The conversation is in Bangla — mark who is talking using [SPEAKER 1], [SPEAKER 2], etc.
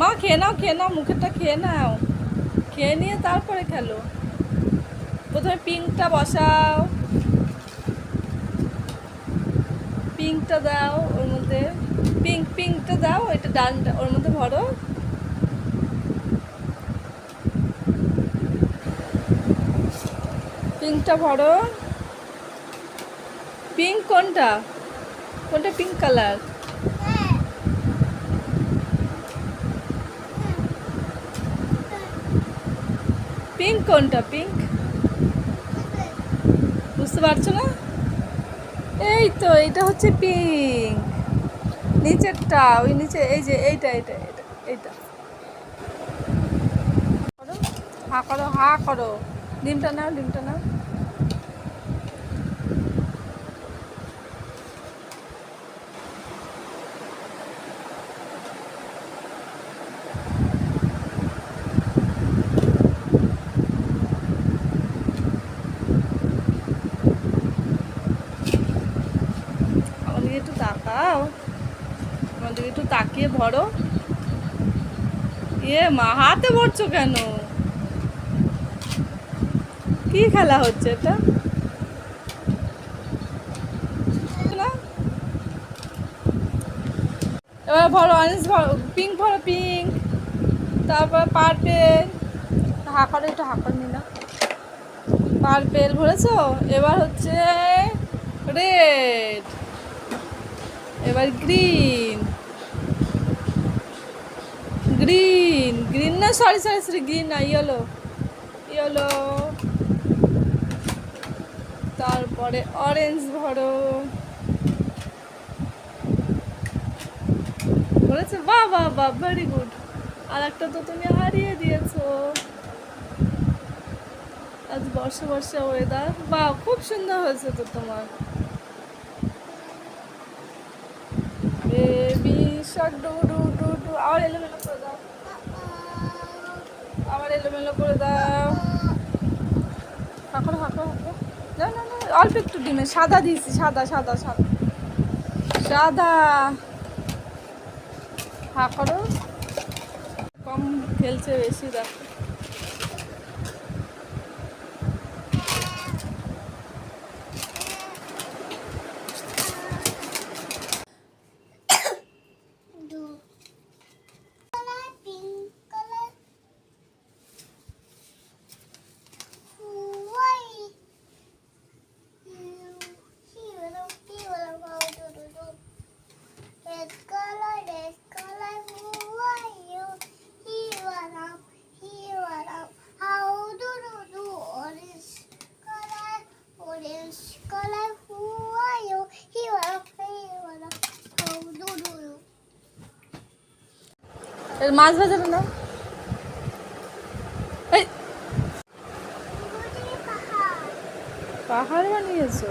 [SPEAKER 1] মা খেয়ে নাও মুখেরটা খেয়ে নাও, খেয়ে নিয়ে তারপরে খেলো। প্রথমে পিঙ্কটা বসাও, পিঙ্কটা দাও ওর মধ্যে, পিঙ্কটা দাও, এটা ডালটা ওর মধ্যে ভরো। পিঙ্কটা ভরো। পিঙ্ক কোনটা, কোনটা পিঙ্ক কালার? পিঙ্ক কোনটা, পিঙ্ক বুঝতে পারছো না? এই তো এটা হচ্ছে পিঙ্ক, নিচেরটা ওই নিচে, এই যে এইটা এইটা এইটা এইটা। হা করো, হা করো, ডিমটা নাও, ডিমটা নাও। আমাদেরকে একটু তাকাও, আমাদেরকে একটু তাকিয়ে ভরো। মা হাতে ভরছো কেন? কি খেলা হচ্ছে এটা? না এবার ভরো, অরেঞ্জ ভরো, পিঙ্ক ভরো, পিঙ্ক, তারপর পার্পেল। হা করে, একটু হা করে নিলাম। পার্পেল ভরেছো, এবার হচ্ছে রেড, এবার গ্রিন, গ্রিন গ্রিন না, সরি সরি সরি, গ্রিন না, ইয়েলো, ইয়েলো, তারপরে অরেঞ্জ ভরো। বলেছে বাহ বাহ বাহ, ভেরি গুড। আর একটা তো তুমি হারিয়ে দিয়েছো। আজ বর্ষা বর্ষা ওয়েদার, বাহ খুব সুন্দর হয়েছে তো তোমার। বেবি শাক, ডু ডু ডু ডু, আবার এলোমেলো করে দাও, আবার এলোমেলো করে দাও। হাঁকড়ো হাঁকড়ো হাঁকড়ো, না না না, অল্প একটু ডিমে সাদা দিয়েছি, সাদা সাদা সাদা সাদা। হাঁকড়ো, কম খেলছে, বেশি দেখো। মাছ ভাজাটা নাও। এই পাহাড় বানিয়েছো?